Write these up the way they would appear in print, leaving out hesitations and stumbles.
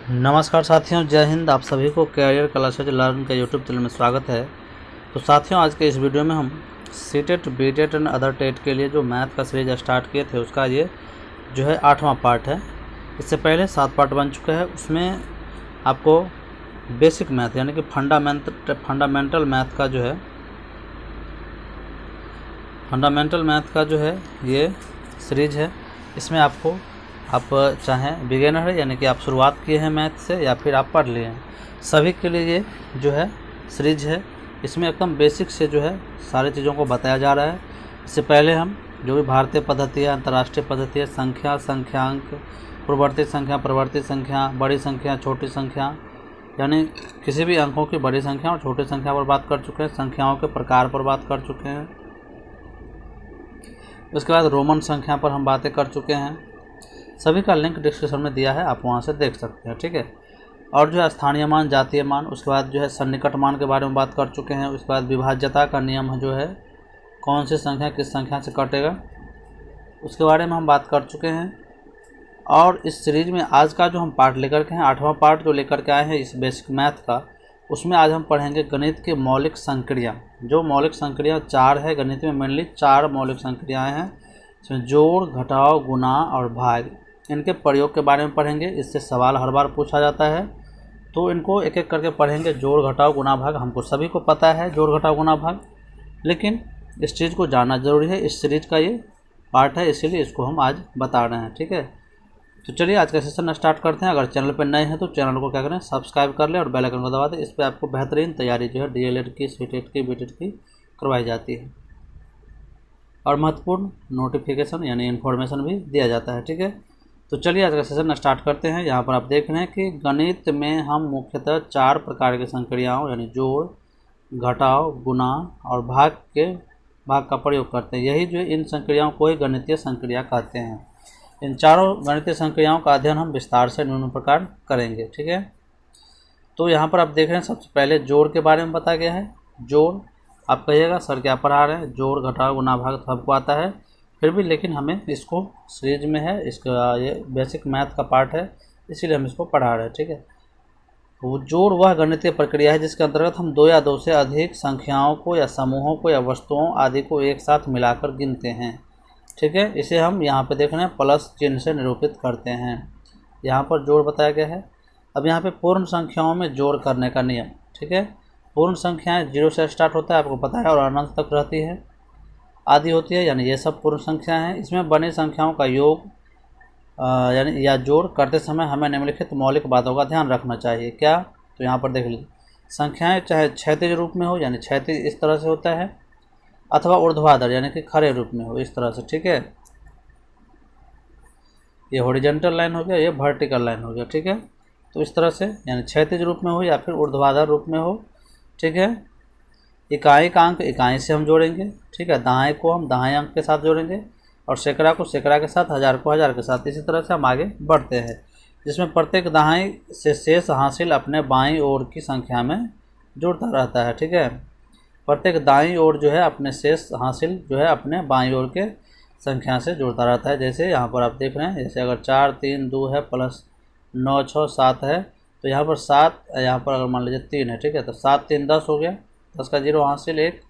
नमस्कार साथियों, जय हिंद। आप सभी को कैरियर क्लासेज लर्न के यूट्यूब चैनल में स्वागत है। तो साथियों, आज के इस वीडियो में हम CTET, BTET and other TET के लिए जो मैथ का सीरीज स्टार्ट किए थे उसका ये जो है 8वां पार्ट है। इससे पहले 7 पार्ट बन चुके हैं। उसमें आपको बेसिक मैथ यानी कि फंडामेंटल मैथ का जो है ये सीरीज है। इसमें आपको आप चाहें बिगिनर है यानी कि आप शुरुआत किए हैं मैथ से या फिर आप पढ़ लिए हैं, सभी के लिए ये जो है सीरीज है। इसमें एकदम बेसिक से जो है सारी चीज़ों को बताया जा रहा है। इससे पहले हम जो भी भारतीय पद्धति है, अंतर्राष्ट्रीय पद्धति है, संख्या, संख्यांक, प्रवर्तित संख्या, बड़ी संख्या, छोटी संख्या, यानी किसी भी अंकों की बड़ी संख्या और छोटी संख्या पर बात कर चुके हैं। संख्याओं के प्रकार पर बात कर चुके हैं। उसके बाद रोमन संख्या पर हम बातें कर चुके हैं। सभी का लिंक डिस्क्रिप्शन में दिया है, आप वहां से देख सकते हैं, ठीक है। और जो है स्थानीय मान, जातीय मान, उसके बाद जो है सन्निकट मान के बारे में बात कर चुके हैं। उसके बाद विभाज्यता का नियम जो है, कौन सी संख्या किस संख्या से कटेगा, उसके बारे में हम बात कर चुके हैं। और इस सीरीज में आज का जो हम पार्ट लेकर के हैं, 8वां पार्ट जो लेकर के आए हैं इस बेसिक मैथ का, उसमें आज हम पढ़ेंगे गणित के मौलिक संक्रिया। जो मौलिक संक्रिया 4 है, गणित में मेनली 4 मौलिक संक्रियाएँ हैं। इसमें जोड़, घटाव, गुणा और भाग, इनके प्रयोग के बारे में पढ़ेंगे। इससे सवाल हर बार पूछा जाता है, तो इनको एक एक करके पढ़ेंगे। जोड़, घटाव, गुणा, भाग हमको सभी को पता है, जोड़, घटाव, गुणा, भाग, लेकिन इस चीज़ को जानना जरूरी है। इस सीरीज का ये पार्ट है, इसीलिए इसको हम आज बता रहे हैं, ठीक है। तो चलिए आज का सेशन स्टार्ट करते हैं। अगर चैनल पर नए हैं तो चैनल को क्या करें, सब्सक्राइब कर लें और बेल आइकन को दबा दें। इस पर आपको बेहतरीन तैयारी जो है डीएलएड की, सीटेट की, बीटेट की करवाई जाती है और महत्वपूर्ण नोटिफिकेशन यानी इन्फॉर्मेशन भी दिया जाता है, ठीक है। तो चलिए आज का सेशन स्टार्ट करते हैं। यहाँ पर आप देख रहे हैं कि गणित में हम मुख्यतः 4 प्रकार की संक्रियाओं यानी जोड़, घटाव, गुणा और भाग का प्रयोग करते हैं। यही जो इन संक्रियाओं को ही गणितीय संक्रिया कहते हैं। इन चारों गणितीय संक्रियाओं का अध्ययन हम विस्तार से निम्न प्रकार करेंगे, ठीक है। तो यहाँ पर आप देख रहे हैं सबसे पहले जोड़ के बारे में बताया गया है। जोड़, आप कहिएगा सर क्या पढ़ा रहे हैं, जोड़, घटाव, गुणा, भाग तो सबको आता है, फिर भी लेकिन हमें इसको सीरीज में है, इसका ये बेसिक मैथ का पार्ट है, इसीलिए हम इसको पढ़ा रहे हैं, ठीक है। वो जोड़ वह गणितीय प्रक्रिया है जिसके अंतर्गत हम 2 या 2 से अधिक संख्याओं को या समूहों को या वस्तुओं आदि को एक साथ मिलाकर गिनते हैं, ठीक है। इसे हम यहाँ पे देख रहे हैं प्लस चिन्ह से निरूपित करते हैं। यहाँ पर जोड़ बताया गया है। अब यहाँ पे पूर्ण संख्याओं में जोड़ करने का नियम, ठीक है। पूर्ण संख्याएं 0 से स्टार्ट होता है, आपको पता है, और अनंत तक रहती है, आदि होती है, यानी ये सब पूर्ण संख्या हैं। इसमें बनी संख्याओं का योग यानी या जोड़ करते समय हमें निम्नलिखित मौलिक बातों का ध्यान रखना चाहिए। क्या? तो यहाँ पर देख लीजिए, संख्याएं चाहे क्षैतिज रूप में हो यानी क्षैतिज इस तरह से होता है, अथवा ऊर्ध्वाधर यानी कि खड़े रूप में हो इस तरह से, ठीक है। ये हॉरिजॉन्टल लाइन हो गया, ये वर्टिकल लाइन हो गया, ठीक है। तो इस तरह से यानी क्षैतिज रूप में हो या फिर ऊर्ध्वाधर रूप में हो, ठीक है। इकाई का अंक इकाई से हम जोड़ेंगे, ठीक है। दाएं को हम दाएं अंक के साथ जोड़ेंगे और सैकड़ा को सैकड़ा के साथ, हज़ार को हज़ार के साथ। इसी तरह से हम आगे बढ़ते हैं, जिसमें प्रत्येक दाएं से शेष हासिल अपने बाईं ओर की संख्या में जुड़ता रहता है, ठीक है। प्रत्येक दाईं ओर जो है अपने शेष हासिल जो है अपने बाईं ओर के संख्या से जुड़ता रहता है। जैसे यहाँ पर आप देख रहे हैं, जैसे अगर 4 3 2 है प्लस 9 6 7 है, तो यहाँ पर 7, यहाँ पर अगर मान लीजिए 3 है, ठीक है, तो 7 3 10 हो गया, 10 का 0 हासिल 1,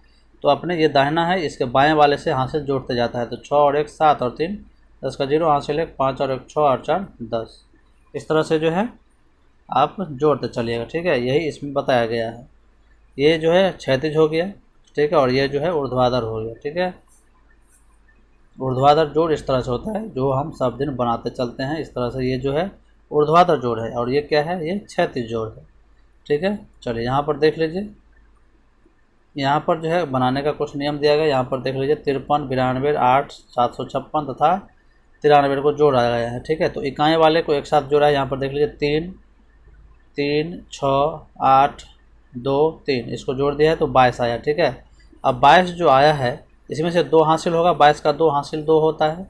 तो अपने ये दाहिना है इसके बाएं वाले से हासिल जोड़ते जाता है। तो 6 और 1 7 और 3 10 का 0 हासिल 1, 5 और 1 6 और 4 10, इस तरह से जो है आप जोड़ते चलिएगा, ठीक है। यही इसमें बताया गया है। ये जो है क्षैतिज हो गया, ठीक है, और ये जो है ऊर्ध्वाधर हो गया, ठीक है। ऊर्ध्वाधर जोड़ इस तरह से होता है जो हम सब दिन बनाते चलते हैं, इस तरह से ये जो है ऊर्ध्वाधर जोड़ है, और ये क्या है, ये क्षैतिज जोड़ है, ठीक है। चलिए यहाँ पर देख लीजिए, यहाँ पर जो है बनाने का कुछ नियम दिया गया। यहाँ पर देख लीजिए 53 92 8 756 तथा 93 को जोड़ा गया है, ठीक है। तो इकाई वाले को एक साथ जोड़ा है। यहाँ पर देख लीजिए 3 3 6 8 2 3, इसको जोड़ दिया है तो 22 आया, ठीक है। अब 22 जो आया है इसमें से 2 हासिल होगा, 22 का 2 हासिल 2 होता है,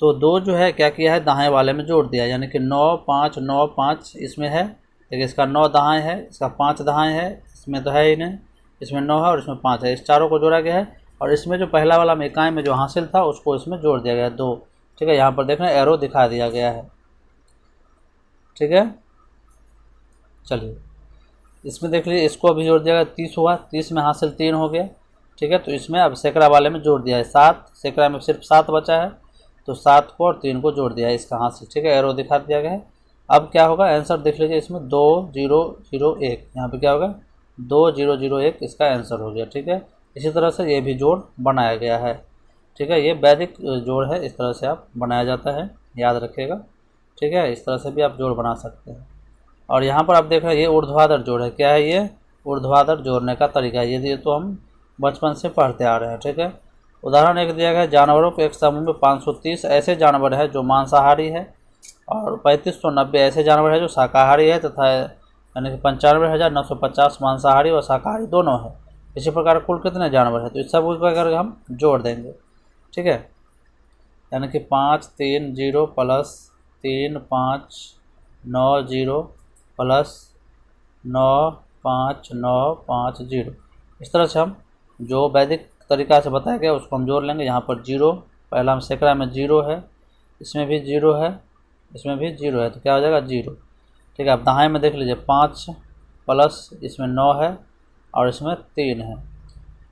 तो 2 जो है क्या किया है, दाएं वाले में जोड़ दिया, यानी कि 9 5 9 5 इसमें है, देखिए इसका 9 दाएं है, इसका 5 दाएं है, इसमें तो है ही नहीं, इसमें 9 है और इसमें 5 है, इस चारों को जोड़ा गया है। और इसमें जो पहला वाला में इकाई में जो हासिल था उसको इसमें जोड़ दिया गया 2, ठीक है। यहाँ पर देख रहे हैं एरो दिखा दिया गया है, ठीक है। चलिए इसमें देख लीजिए, इसको अभी जोड़ दिया 30 हुआ, 30 में हासिल 3 हो गया, ठीक है। तो इसमें अब सैकड़ा वाले में जोड़ दिया है 7, सैकड़ा में सिर्फ 7 बचा है, तो 7 को और 3 को जोड़ दिया है इसका हासिल, ठीक है। एरो दिखा दिया गया है। अब क्या होगा आंसर देख लीजिए, इसमें 2001, यहाँ पे क्या होगा 2001 इसका आंसर हो गया, ठीक है। इसी तरह से ये भी जोड़ बनाया गया है, ठीक है। ये वैदिक जोड़ है, इस तरह से आप बनाया जाता है, याद रखिएगा, ठीक है। इस तरह से भी आप जोड़ बना सकते हैं। और यहाँ पर आप देख रहे हैं ये ऊर्ध्वाधर जोड़ है, क्या है ये ऊर्ध्वाधर जोड़ने का तरीका है, ये तो हम बचपन से पढ़ते आ रहे हैं, ठीक है। उदाहरण एक दिया गया है, जानवरों के एक समूह में 530 ऐसे जानवर हैं जो मांसाहारी है और 3590 ऐसे जानवर हैं जो शाकाहारी है, तथा यानी कि 95,950 मांसाहारी और शाकाहारी दोनों है। इसी प्रकार कुल कितने जानवर हैं, तो इस सब को अगर हम जोड़ देंगे, ठीक है, यानी कि 530 प्लस 3590 प्लस 9590, इस तरह से हम जो वैदिक तरीका से बताया गया उसको हम जोड़ लेंगे। यहाँ पर 0, पहला हम सैकड़ा में 0 है, इसमें भी 0 है, इसमें भी 0 है, तो क्या हो जाएगा 0, ठीक है। अब दाएं में देख लीजिए 5 प्लस इसमें 9 है और इसमें 3 है,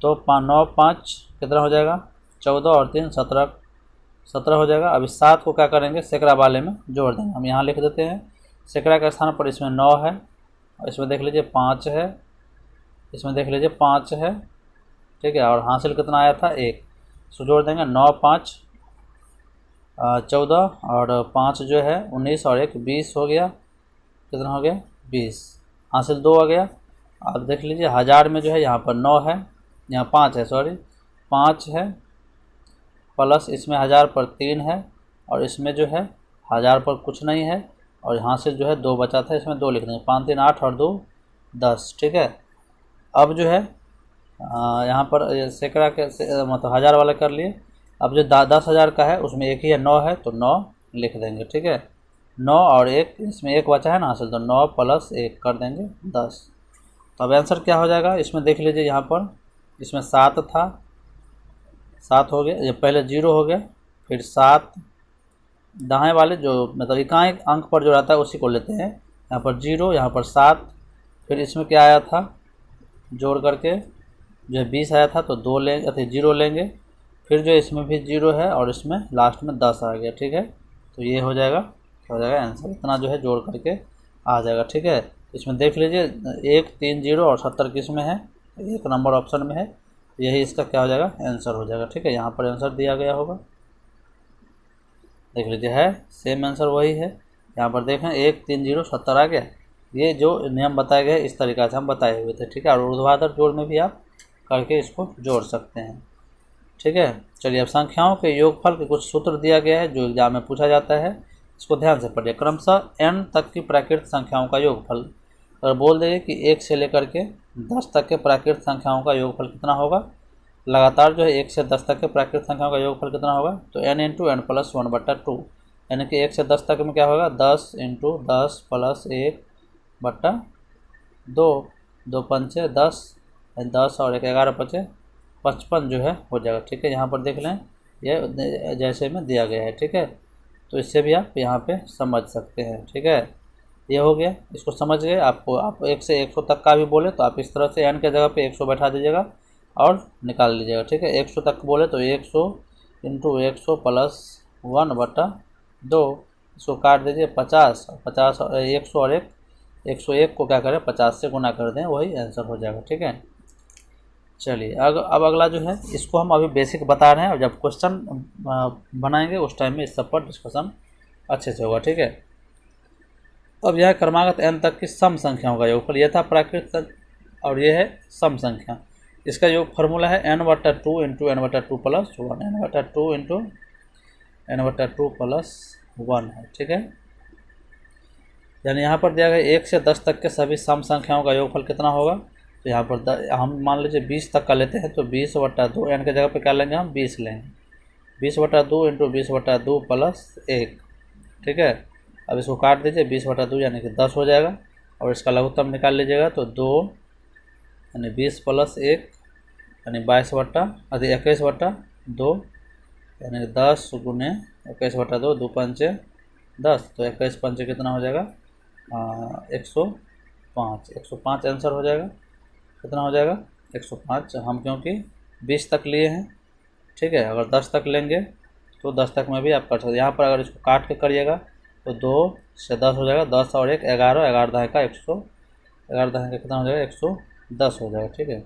तो 9 5 कितना हो जाएगा 14 और 3 17 हो जाएगा। अब इस 7 को क्या करेंगे सैकड़ा वाले में जोड़ देंगे, हम यहाँ लिख देते हैं सैकड़ा के स्थान पर इसमें 9 है और इसमें देख लीजिए 5 है, इसमें देख लीजिए 5 है, ठीक है। और हासिल कितना आया था 1, इसको जोड़ देंगे 9 5 14 और 5 जो है 19 और 1 20 हो गया, कितना हो गया 20, हासिल 2 आ गया। अब देख लीजिए हज़ार में जो है यहाँ पर 9 है, यहाँ 5 है, सॉरी 5 है, प्लस इसमें 1000 पर 3 है और इसमें जो है 1000 पर कुछ नहीं है और यहाँ से जो है 2 बचा था, इसमें 2 लिख देंगे, 5 3 8 और 2 10, ठीक है। अब जो है यहाँ पर सैकड़ा के मतलब 1000 वाला कर लिए। अब जो 10,000 का है उसमें एक ही है 9 है, तो 9 लिख देंगे, ठीक है। 9 और 1, इसमें 1 बचा है ना हासिल, तो 9 प्लस 1 कर देंगे 10। तो अब आंसर क्या हो जाएगा, इसमें देख लीजिए यहाँ पर इसमें 7 था, 7 हो गया, ये पहले 0 हो गया, फिर 7, दाएँ वाले जो मतलब इकाई अंक पर जो रहता है उसी को लेते हैं, यहाँ पर 0, यहाँ पर 7, फिर इसमें क्या आया था जोड़ करके जो है 20 आया था, तो 2 लेंगे अथी 0 लेंगे, फिर जो इसमें भी 0 है और इसमें लास्ट में 10 आ गया, ठीक है। तो ये हो जाएगा, क्या हो जाएगा आंसर, इतना जो है जोड़ करके आ जाएगा, ठीक है। इसमें देख लीजिए 1 3 0 और 70 किस में है, 1 नंबर ऑप्शन में है, यही इसका क्या हो जाएगा आंसर हो जाएगा, ठीक है। यहाँ पर आंसर दिया गया होगा, देख लीजिए है सेम आंसर वही है, यहाँ पर देखें 1 3 0 70 आ गया। ये जो नियम बताए गए इस तरीक़ा से हम बताए हुए थे, ठीक है। और ऊर्ध्वाधर जोड़ में भी आप करके इसको जोड़ सकते हैं, ठीक है। चलिए अब संख्याओं के योगफल के कुछ सूत्र दिया गया है जो एग्जाम में पूछा जाता है, इसको ध्यान से पढ़िए। क्रमशः n तक की प्राकृत संख्याओं का योगफल, अगर बोल देंगे कि 1 से लेकर के 10 तक के प्राकृत संख्याओं का योगफल कितना होगा, लगातार जो है 1 से 10 तक के प्राकृत संख्याओं का योगफल कितना होगा, तो n इंटू एन प्लस 1/2, यानी कि 1 से 10 तक में क्या होगा 10 इंटू 10 प्लस 1/2, 2 पंचे 10, 10 और 1 11 पचे 55 जो है हो जाएगा, ठीक है। यहाँ पर देख लें ये जैसे में दिया गया है, ठीक है। तो इससे भी आप यहाँ पे समझ सकते हैं, ठीक है। ये हो गया, इसको समझ गए। आपको आप 1 से 100 तक का भी बोले तो आप इस तरह से n के जगह पे 100 बैठा दीजिएगा और निकाल लीजिएगा, ठीक है। 100 तक बोले तो 100 इंटू 100 प्लस 1/2, इसको काट दीजिए 50 और 100 और 1, 101 को क्या करें 50 से गुना कर दें, वही आंसर हो जाएगा, ठीक है। चलिए अब अगला जो है इसको हम अभी बेसिक बता रहे हैं और जब क्वेश्चन बनाएंगे उस टाइम में इस सब पर डिस्कशन अच्छे से होगा, ठीक है। अब यह क्रमागत n तक की सम संख्याओं का योगफल, यह था प्राकृत और ये है सम संख्या। इसका योग फार्मूला है n/2 into n/2 plus 1, n/2 into n/2 plus 1 है, ठीक है। यानी यहाँ पर दिया गया 1 से 10 तक के सभी सम संख्याओं का योगफल कितना होगा, तो यहाँ पर हम मान लीजिए 20 तक का लेते हैं, तो 20/2 n के जगह पे क्या लेंगे हम 20 लेंगे, 20/2 इंटू 20/2 प्लस 1, ठीक है। अब इसको काट दीजिए 20/2 यानी कि 10 हो जाएगा और इसका लघुत्तम निकाल लीजिएगा, तो 2 यानी 20 प्लस 1 यानी 21/2 यानी 10 गुने 21/2, 2 पंचे 10, तो 21 पंचे कितना हो जाएगा 120 105, 105 आंसर हो जाएगा। कितना हो जाएगा? 105। हम क्योंकि 20 तक लिए हैं, ठीक है। अगर 10 तक लेंगे तो 10 तक में भी आप कर सकते हैं। यहाँ पर अगर इसको काट के करिएगा तो 2 से 10 हो जाएगा, 10 और 1 11, 11 दहाई का 100, 11 दहाई का कितना हो जाएगा? 110 हो जाएगा, ठीक है।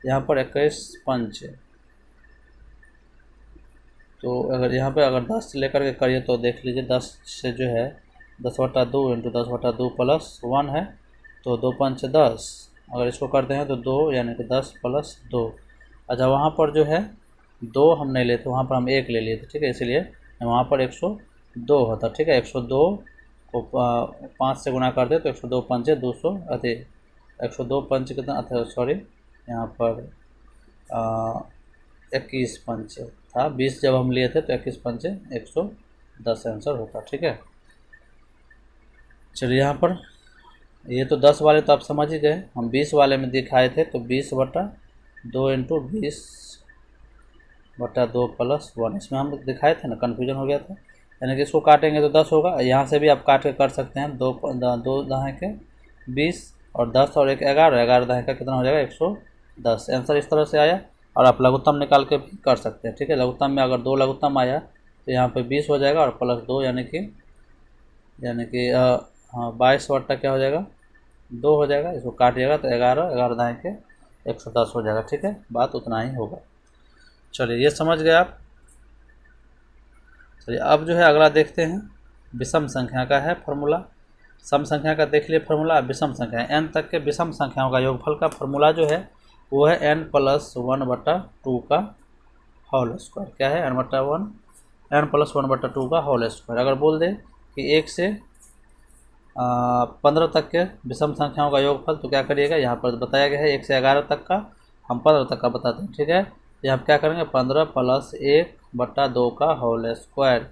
यहाँ पर 21 पंच, तो अगर यहाँ पे अगर 10 से लेकर के करिए तो देख लीजिए 10 से जो है 10/2 इंटू 10/2 प्लस 1 है, तो 2 पंच 10। अगर इसको करते हैं तो 2 यानी कि 10 प्लस 2। अच्छा, वहाँ पर जो है 2 हम नहीं लेते, वहाँ पर हम 1 ले लिए थे, ठीक है। इसलिए वहाँ पर 102 होता, ठीक है। 102 को 5 से गुना कर दे तो 102 पंचे 200, अरे 102 पंच कितना, अच्छा सॉरी, यहाँ पर 21 पंच था। 20 जब हम लिए थे तो 21 पंचे 110 आंसर होता, ठीक है। चलिए यहाँ पर ये तो 10 वाले तो आप समझ ही गए, हम 20 वाले में दिखाए थे, तो 20/2 इंटू 20/2 प्लस 1, इसमें हम दिखाए थे ना, कन्फ्यूजन हो गया था। यानी कि इसको काटेंगे तो 10 होगा, यहाँ से भी आप काट के कर सकते हैं। 2 दहाई के 20 और 10 और 1 11, 11 दहाई का कितना हो जाएगा? 110। आंसर इस तरह से आया। और आप लघुत्तम निकाल के भी कर सकते हैं, ठीक है। लघुत्तम में अगर 2 लघुत्तम आया तो यहाँ पे 20 हो जाएगा और प्लस 2 यानी कि हाँ 22 वाट क्या हो जाएगा? 2 हो जाएगा। इसको काटिएगा तो 11, 11 दहाई के 110 हो जाएगा, ठीक है। बात उतना ही होगा। चलिए ये समझ गए आप। चलिए अब जो है अगला देखते हैं, विषम संख्या का है फॉर्मूला। सम संख्या का देख लिए फॉर्मूला, विषम संख्या n तक के विषम संख्याओं का योगफल का फॉर्मूला जो है वो है n+1/2 का होल स्क्वायर। क्या है? n+1/2 का होल स्क्वायर। अगर बोल दे कि 1 से 15 तक के विषम संख्याओं का योगफल, तो क्या करिएगा? यहाँ पर बताया गया है 1 से 11 तक का, हम 15 तक का बताते हैं, ठीक है। यहाँ क्या करेंगे? 15 + 1/2 का होल स्क्वायर,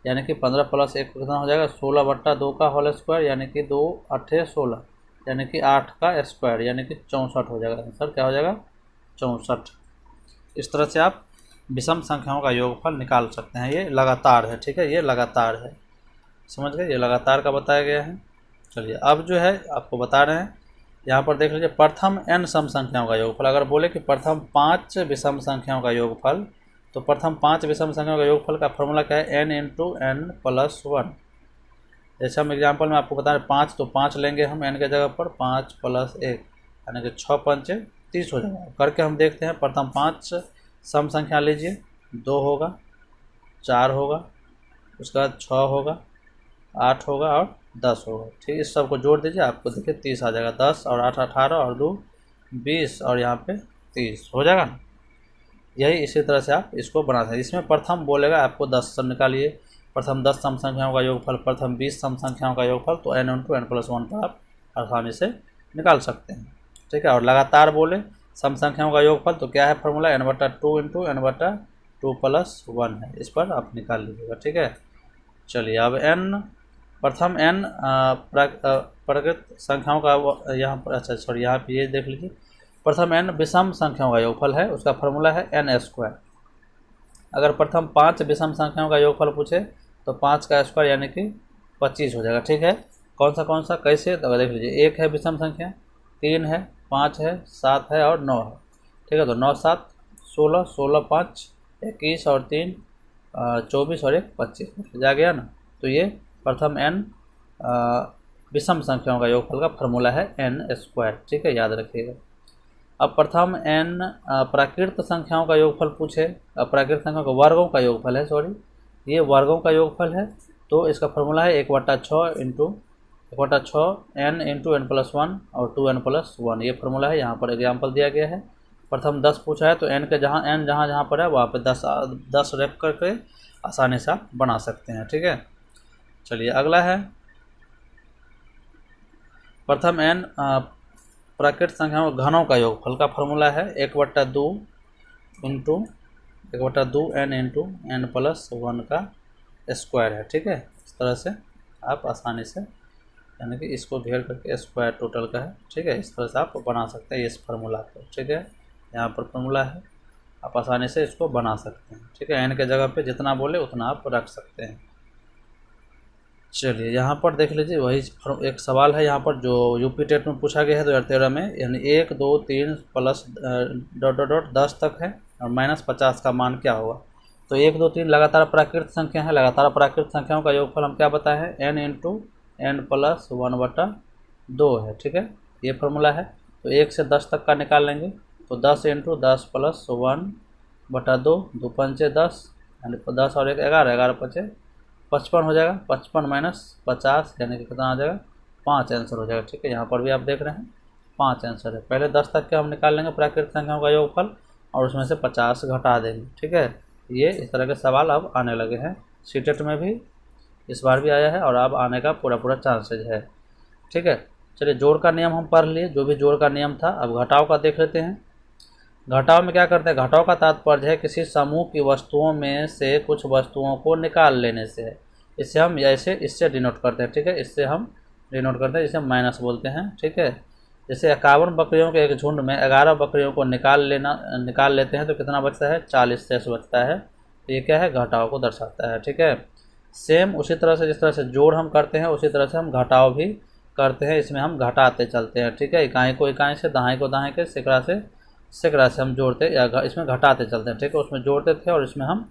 यानी कि 15 + 1 कितना हो जाएगा? 16/2 का होल स्क्वायर, यानी कि 2 8 16, यानी कि 8 का स्क्वायर, यानी कि 64 हो जाएगा। आंसर क्या हो जाएगा? 64। इस तरह से आप विषम संख्याओं का योगफल निकाल सकते हैं। ये लगातार है, ठीक है, ये लगातार है, समझ गए? ये लगातार का बताया गया है। चलिए अब जो है आपको बता रहे हैं, यहाँ पर देख लीजिए, प्रथम n सम संख्याओं का योगफल। अगर बोले कि प्रथम 5 विषम संख्याओं का योगफल, तो प्रथम 5 विषम संख्याओं का योगफल का फॉर्मूला क्या है? n × n+1। जैसे हम एग्जाम्पल में आपको बता रहे 5, तो 5 लेंगे हम n के जगह पर, 5 + 1 यानी कि 6 पंचे 30 हो जाएगा। करके हम देखते हैं, प्रथम 5 सम संख्या लीजिए, 2 होगा, 4 होगा, उसके बाद 6 होगा, 8 होगा और 10 होगा, ठीक। इस सब को जोड़ दीजिए, आपको देखिए 30 आ जाएगा। 10 और 8 18 और 2 20 और यहाँ पे 30 हो जाएगा ना। यही इसी तरह से आप इसको बना सकते हैं। इसमें प्रथम बोलेगा आपको 10 सम निकालिए, प्रथम 10 सम संख्याओं का योगफल, प्रथम 20 सम संख्याओं का योगफल, तो n × n+1 पर आप आसानी से निकाल सकते हैं, ठीक है। और लगातार बोले सम संख्याओं का योगफल, तो क्या है फॉर्मूला? n/2 × n/2 + 1 है। इस पर आप निकाल लीजिएगा, ठीक है। चलिए अब प्रथम n प्रकृत संख्याओं का यहाँ पर, अच्छा सॉरी, यहाँ पे ये देख लीजिए, प्रथम n विषम संख्याओं का योगफल है, उसका फॉर्मूला है n²। अगर प्रथम 5 विषम संख्याओं का योगफल पूछे तो 5 का स्क्वायर यानी कि 25 हो जाएगा, ठीक है। कौन सा कैसे? तो देख लीजिए, 1 है विषम संख्या, 3 है, 5 है, 7 है और 9 है, ठीक है। तो 9 7 16, 16 5 21 और 3 24 और 1 25 जा गया ना। तो ये प्रथम n विषम संख्याओं का योगफल का फॉर्मूला है n², ठीक है, याद रखिएगा। अब प्रथम n प्राकृत संख्याओं का योगफल पूछे, प्राकृत संख्याओं का वर्गों का योगफल है, सॉरी, ये वर्गों का योगफल है, तो इसका फॉर्मूला है 1/6 n × n+1 और 2n+1। ये फॉर्मूला है, यहाँ पर एग्जाम्पल दिया गया है। प्रथम 10 पूछा है, तो n के जहाँ पर है वहाँ पे 10 रख करके आसानी से आप बना सकते हैं, ठीक है। चलिए अगला है, प्रथम n प्राकृत संख्याओं घनों का योगफल का फॉर्मूला है 1/2 n × n+1 का स्क्वायर है, ठीक है। इस तरह से आप आसानी से, यानी कि इसको घेर करके स्क्वायर टोटल का है, ठीक है। इस तरह से आप बना सकते हैं इस फार्मूला को, ठीक है। यहाँ पर फार्मूला है, आप आसानी से इसको बना सकते हैं, ठीक है। n के जगह पे जितना बोले उतना आप रख सकते हैं। चलिए यहाँ पर देख लीजिए, वही एक सवाल है यहाँ पर जो यूपी टेट में पूछा गया है 2013 में, यानी 1 2 3 प्लस डॉट डॉट डॉट 10 तक है और -50 का मान क्या होगा। तो 1 2 3 लगातार प्राकृत संख्या है, लगातार प्राकृत संख्याओं का योगफल हम क्या बताए हैं, n इंटू n प्लस 1/2 है, ठीक है, ये फार्मूला है। तो 1 से 10 तक का निकाल लेंगे, तो 10 इंटू 10 प्लस 1/2, 2 पंचे 10, यानी 10 और 1 11, 11 पचे 55 हो जाएगा, 55 माइनस 50 यानी कि कितना आ जाएगा, 5 आंसर हो जाएगा, ठीक है। यहाँ पर भी आप देख रहे हैं 5 आंसर है। पहले 10 तक के हम निकाल लेंगे प्राकृतिक संख्याओं का योगफल और उसमें से 50 घटा देंगे, ठीक है। ये इस तरह के सवाल अब आने लगे हैं, सीटेट में भी इस बार भी आया है और अब आने का पूरा पूरा चांसेज है, ठीक है। चलिए जोड़ का नियम हम पढ़ लिए, जो भी जोड़ का नियम था। अब घटाव का देख लेते हैं। घटाव में क्या करते हैं, घटाव का तात्पर्य है किसी समूह की वस्तुओं में से कुछ वस्तुओं को निकाल लेने से है। इससे हम ऐसे इससे डिनोट करते हैं, ठीक है, इससे हम डिनोट करते हैं, जिसे माइनस बोलते हैं, ठीक है। जैसे 51 बकरियों के एक झुंड में 11 बकरियों को निकाल लेते हैं तो कितना बचता है, 40 शेष बचता है। तो ये क्या है, घटाव को दर्शाता है, ठीक है। सेम उसी तरह से जिस तरह से जोड़ हम करते हैं उसी तरह से हम घटाव भी करते हैं। इसमें हम घटाते चलते हैं, ठीक है, इकाई को इकाई से, दहाई को दहाई के, सैकड़ा से हम जोड़ते या इसमें घटाते चलते हैं, ठीक है। उसमें जोड़ते थे और इसमें हम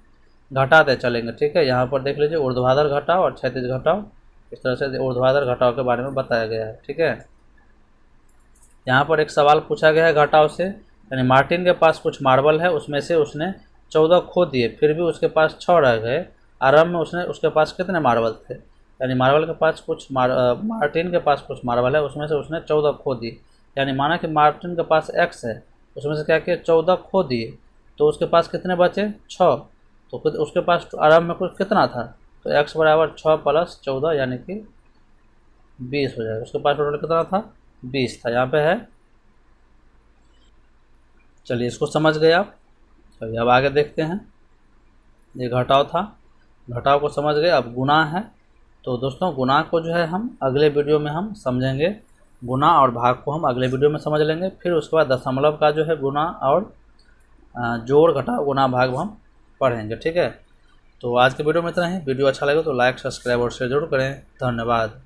घटाते चलेंगे, ठीक है। यहाँ पर देख लीजिए ऊर्ध्वाधर घटाव और क्षैतिज घटाव, इस तरह से ऊर्ध्वाधर घटाव के बारे में बताया गया है, ठीक है। यहाँ पर एक सवाल पूछा गया है घटाव से, यानी मार्टिन के पास कुछ मार्बल है, उसमें से उसने 14 खो दिए, फिर भी उसके पास 6 रह गए। आरंभ में उसके पास कितने मार्बल थे, यानी मार्बल के पास मार्टिन के पास कुछ मार्बल है, उसमें से उसने 14 खो दिए। यानी माना कि मार्टिन के पास x है, उसमें से क्या किया, 14 खो दिए, तो उसके पास कितने बचे, 6। तो उसके पास आरंभ में कुछ कितना था, तो x बराबर 6 प्लस 14 यानी कि 20 हो जाएगा। उसके पास टोटल कितना था, 20 था, यहाँ पे है। चलिए इसको समझ गए आप। चलिए अब आगे देखते हैं। ये घटाव था, घटाव को समझ गए। अब गुणा है, तो दोस्तों गुणा को जो है हम अगले वीडियो में हम समझेंगे। गुणा और भाग को हम अगले वीडियो में समझ लेंगे। फिर उसके बाद दशमलव का जो है गुणा और जोड़ घटाव गुणा भाग हम पढ़ेंगे, ठीक है। तो आज के वीडियो में इतना ही। वीडियो अच्छा लगे तो लाइक सब्सक्राइब और शेयर जरूर करें। धन्यवाद।